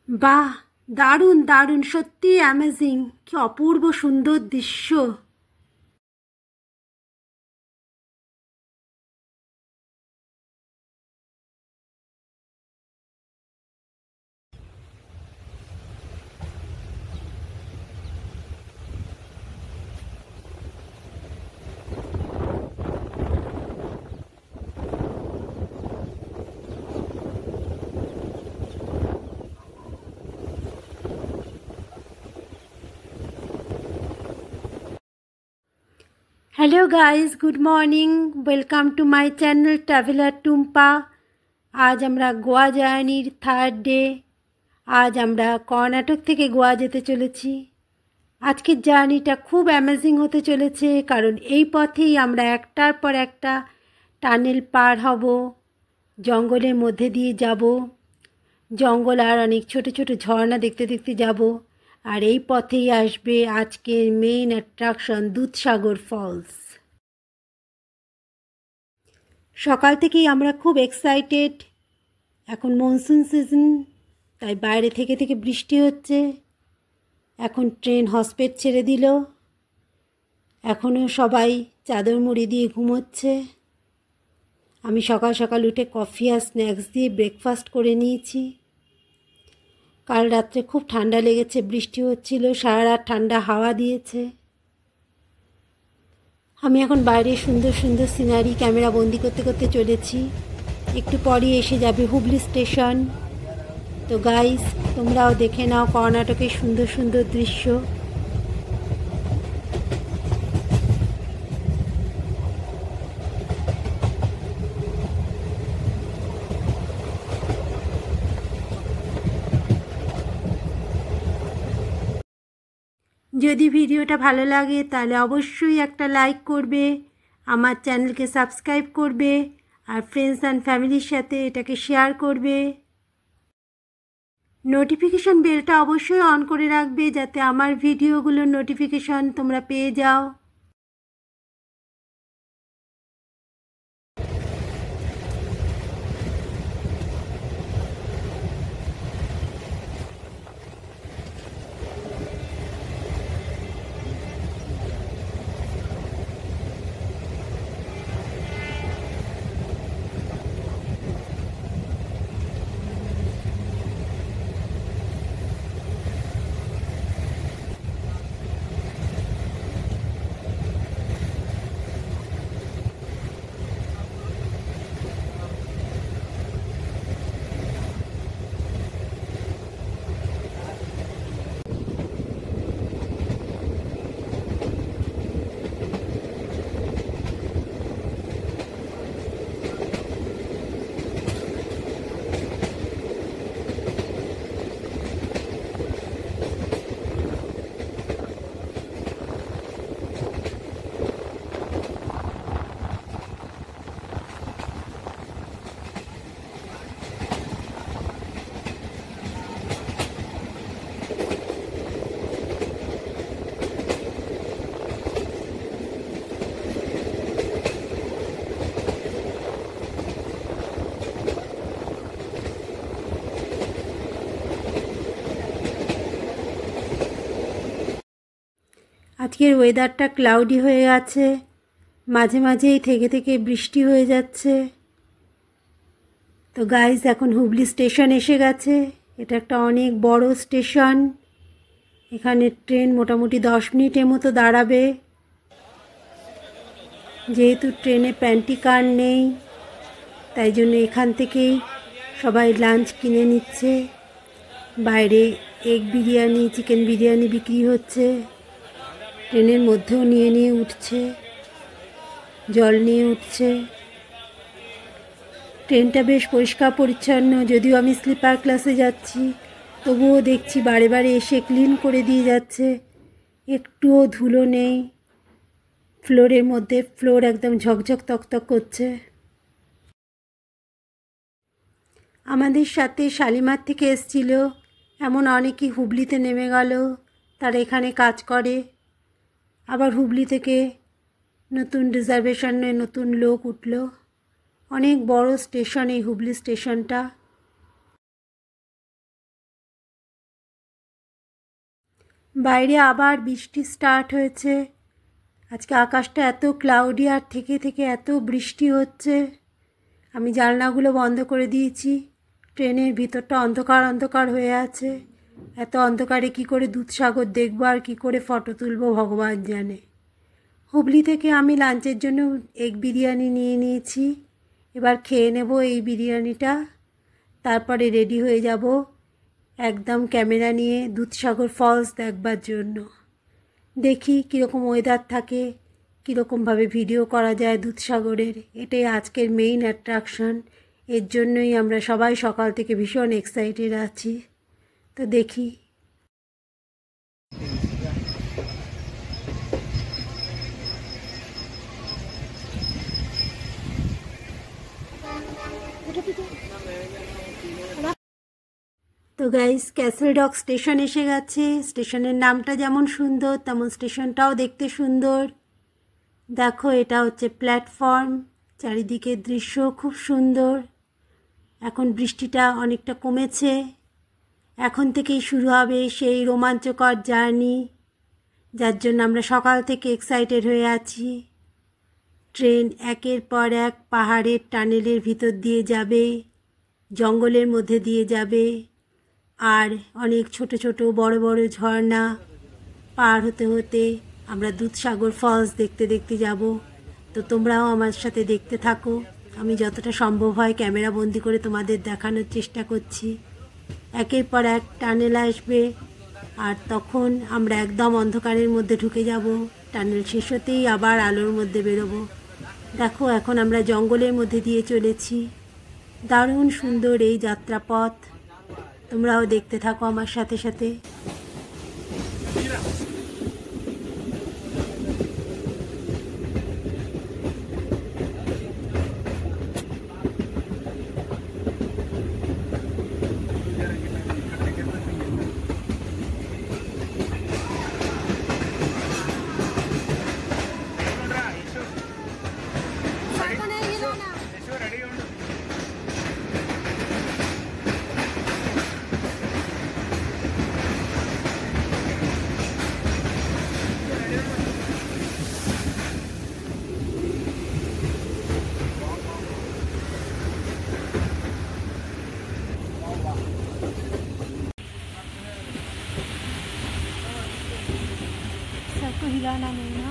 বাহ, দারুণ দারুণ, সত্যি অ্যামেজিং। কি অপূর্ব সুন্দর দৃশ্য। Hello guys, good morning. Welcome to my channel traveller Tumpa. আজ আমরা গোয়া জার্নির থার্ড ডে। আজ আমরা কর্ণাটক থেকে গোয়া যেতে চলেছি। আজকের জার্নিটা খুব অ্যামেজিং হতে চলেছে, কারণ এই পথেই আমরা একটার পর একটা টানেল পার হব, জঙ্গলের মধ্যে দিয়ে যাব। জঙ্গল আর অনেক ছোট ছোট ঝর্ণা দেখতে দেখতে যাব। আর এই পথেই আসবে আজকের মেইন অ্যাট্রাকশন, দুধসাগর ফলস। সকাল থেকেই আমরা খুব এক্সাইটেড। এখন মনসুন সিজন, তাই বাইরে থেকে থেকে বৃষ্টি হচ্ছে। এখন ট্রেন হসপেট ছেড়ে দিল। এখনও সবাই চাদর মুড়ি দিয়ে ঘুমোচ্ছে। আমি সকাল সকাল উঠে কফি আর স্ন্যাক্স দিয়ে ব্রেকফাস্ট করে নিয়েছি। কাল রাত্রে খুব ঠান্ডা লেগেছে, বৃষ্টি হচ্ছিল, সারা রাত ঠান্ডা হাওয়া দিয়েছে। আমি এখন বাইরে সুন্দর সুন্দর সিনারি ক্যামেরা বন্দি করতে করতে চলেছি। একটু পরই এসে যাবে হুবলি স্টেশন। তো গাইস, তোমরাও দেখে নাও কর্ণাটকের সুন্দর সুন্দর দৃশ্য। যদি ভিডিওটা ভালো লাগে তাহলে অবশ্যই একটা লাইক করবে, আমার চ্যানেলকে সাবস্ক্রাইব করবে, আর ফ্রেন্ডস অ্যান্ড ফ্যামিলির সাথে এটাকে শেয়ার করবে। নোটিফিকেশান বেলটা অবশ্যই অন করে রাখবে, যাতে আমার ভিডিওগুলোর নোটিফিকেশান তোমরা পেয়ে যাও। আজকের ওয়েদারটা ক্লাউডি হয়ে আছে, মাঝে মাঝেই থেকে থেকে বৃষ্টি হয়ে যাচ্ছে। তো গাইজ, এখন হুবলি স্টেশন এসে গেছে। এটা একটা অনেক বড় স্টেশন। এখানে ট্রেন মোটামুটি 10 মিনিটের মতো দাঁড়াবে। যেহেতু ট্রেনে প্যান্ট্রি কার নেই, তাই জন্য এখান থেকেই সবাই লাঞ্চ কিনে নিচ্ছে। বাইরে এগ বিরিয়ানি, চিকেন বিরিয়ানি বিক্রি হচ্ছে। ট্রেনের মধ্যেও নিয়ে নিয়ে উঠছে, জল নিয়ে উঠছে। ট্রেনটা বেশ পরিষ্কার পরিচ্ছন্ন। যদিও আমি স্লিপার ক্লাসে যাচ্ছি, তবুও দেখছি বারে বারে এসে ক্লিন করে দিয়ে যাচ্ছে। একটুও ধুলো নেই ফ্লোরের মধ্যে। ফ্লোর একদম ঝকঝক তকতক করছে। আমাদের সাথে শালিমার থেকে এসছিল এমন অনেকেই হুবলিতে নেমে গেল। তারা এখানে কাজ করে। আবার হুবলি থেকে নতুন রিজার্ভেশনে নতুন লোক উঠল। অনেক বড় স্টেশন এই হুবলি স্টেশনটা। বাইরে আবার বৃষ্টি স্টার্ট হয়েছে। আজকে আকাশটা এত ক্লাউডি আর থেকে থেকে এত বৃষ্টি হচ্ছে। আমি জানলাগুলো বন্ধ করে দিয়েছি। ট্রেনের ভিতরটা অন্ধকার অন্ধকার হয়ে আছে। এত অন্ধকারে কি করে দুধসাগর দেখবো আর কি করে ফটো তুলবো ভগবান জানে। হুগলি থেকে আমি লাঞ্চের জন্য এগ বিরিয়ানি নিয়ে নিয়েছি। এবার খেয়ে নেব এই বিরিয়ানিটা, তারপরে রেডি হয়ে যাব একদম ক্যামেরা নিয়ে দুধসাগর ফলস দেখবার জন্য। দেখি কীরকম ওয়েদার থাকে, কীরকমভাবে ভিডিও করা যায় দুধসাগরের। এটাই আজকের মেইন অ্যাট্রাকশন। এর জন্যই আমরা সবাই সকাল থেকে ভীষণ এক্সাইটেড আছি। তো দেখি। তো গাইস, ক্যাসেল ডক স্টেশন এসে গেছে। স্টেশনের নামটা যেমন সুন্দর তেমন স্টেশনটাও দেখতে সুন্দর। দেখো, এটা হচ্ছে প্ল্যাটফর্ম। চারিদিকের দৃশ্য খুব সুন্দর। এখন বৃষ্টিটা অনেকটা কমেছে। এখন থেকেই শুরু হবে সেই রোমাঞ্চকর জার্নি, যার জন্য আমরা সকাল থেকে এক্সাইটেড হয়ে আছি। ট্রেন একের পর এক পাহাড়ের টানেলের ভিতর দিয়ে যাবে, জঙ্গলের মধ্যে দিয়ে যাবে, আর অনেক ছোট ছোট বড় বড় ঝর্ণা পার হতে হতে আমরা দুধসাগর ফলস দেখতে দেখতে যাব। তো তোমরাও আমার সাথে দেখতে থাকো। আমি যতটা সম্ভব হয় ক্যামেরা বন্দি করে তোমাদের দেখানোর চেষ্টা করছি। একের পর এক টানেল আসবে, আর তখন আমরা একদম অন্ধকারের মধ্যে ঢুকে যাব। টানেল শেষ হতেই আবার আলোর মধ্যে বেরোবো। দেখো, এখন আমরা জঙ্গলের মধ্যে দিয়ে চলেছি। দারুণ সুন্দর এই যাত্রাপথ। তোমরাও দেখতে থাকো আমার সাথে সাথে। सबको हिलाना नहीं ना।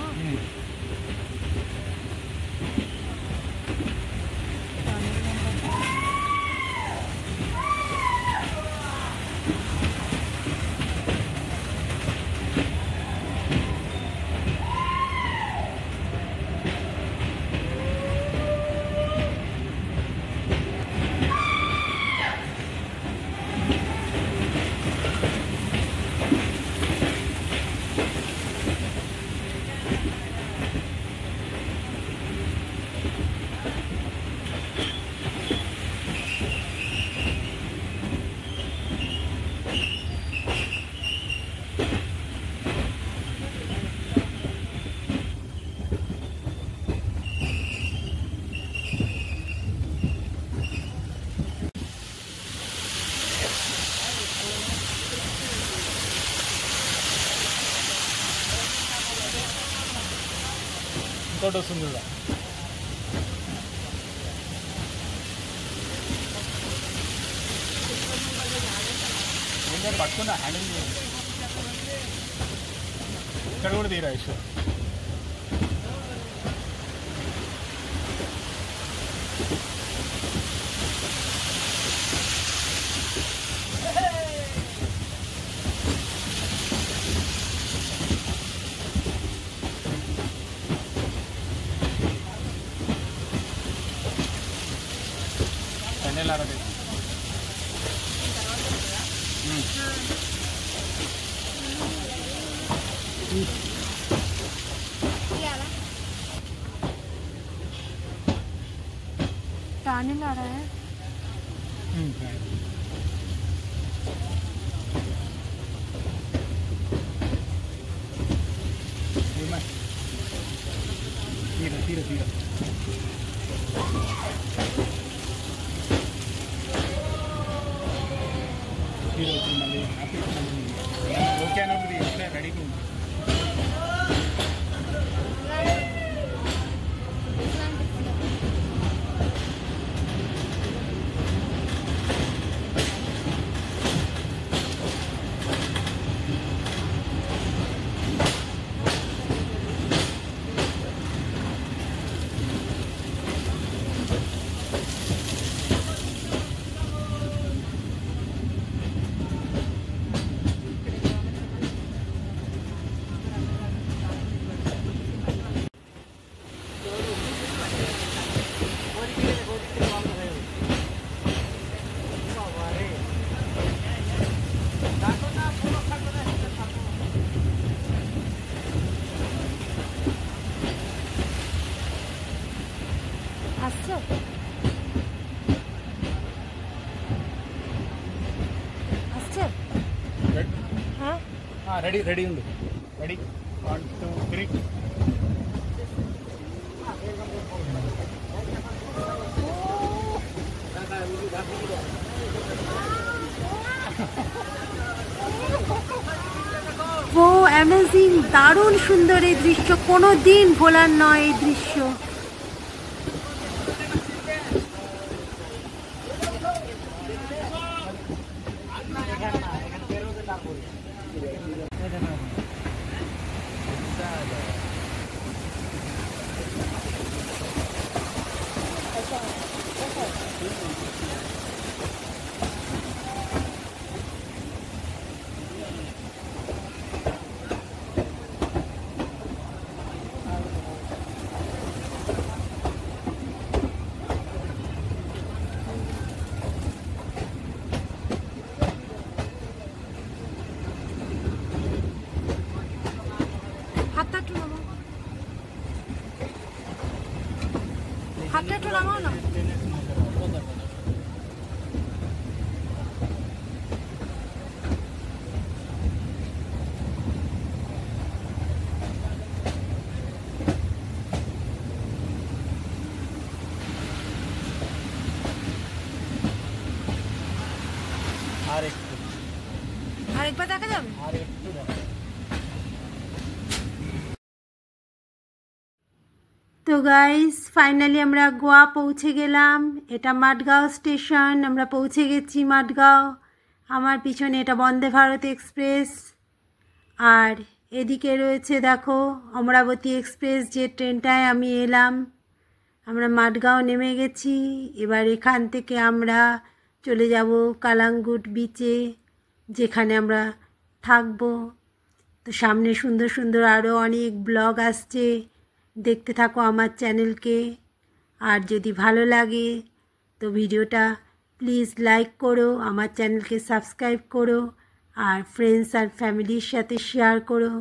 ఇంకోటి వస్తుంది కూడా నేను పట్టుకున్నా హ్యాండిల్ ఇక్కడ కూడా తీరా ఇష్యూ टार्निंग आ रहा है। తీరా తీరా తీరా తీరా మళ్ళీ హ్యాపీ ఓకే అని ఉంది ఇట్లా రెడీగా ఉంది আসছো? আসছে? হ্যাঁ రెడీ రెడీ ఉండు రెడీ 1 2 3 ও অ্যামেজিং, দারুণ সুন্দর এই দৃশ্য, কোনো দিন ভোলার নয় এই দৃশ্য। হাতটা একটু নামাও, হাতটা একটু নামাও না। আরেকবার দেখা যাবে। তো গাইস ফাইনালি আমরা গোয়া পৌঁছে গেলাম। এটা মাডগাঁও স্টেশন, আমরা পৌঁছে গেছি মাডগাঁও। আমার পিছনে এটা বন্দে ভারত এক্সপ্রেস, আর এদিকে রয়েছে দেখো অমরাবতী এক্সপ্রেস, যে ট্রেনটায় আমি এলাম। আমরা মাডগাঁও নেমে গেছি। এবার এখান থেকে আমরা চলে যাব কালাঙ্গুট বিচে, যেখানে আমরা থাকবো। তো সামনে সুন্দর সুন্দর আরও অনেক ব্লগ আসছে, দেখতে থাকো আমার চ্যানেলকে। আর যদি ভালো লাগে তো ভিডিওটা প্লিজ লাইক করো, আমার চ্যানেলকে সাবস্ক্রাইব করো, আর ফ্রেন্ডস আর ফ্যামিলির সাথে শেয়ার করো।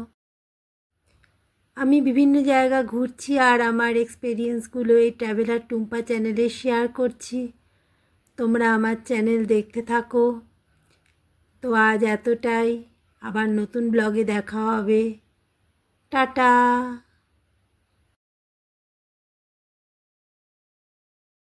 আমি বিভিন্ন জায়গা ঘুরছি আর আমার এক্সপিরিয়েন্সগুলো এই ট্রাভেলার টুম্পা চ্যানেলে শেয়ার করছি। তোমরা আমার চ্যানেল দেখতে থাকো। তো আজ এতটাই, আবার নতুন ব্লগে দেখা হবে। টাটা।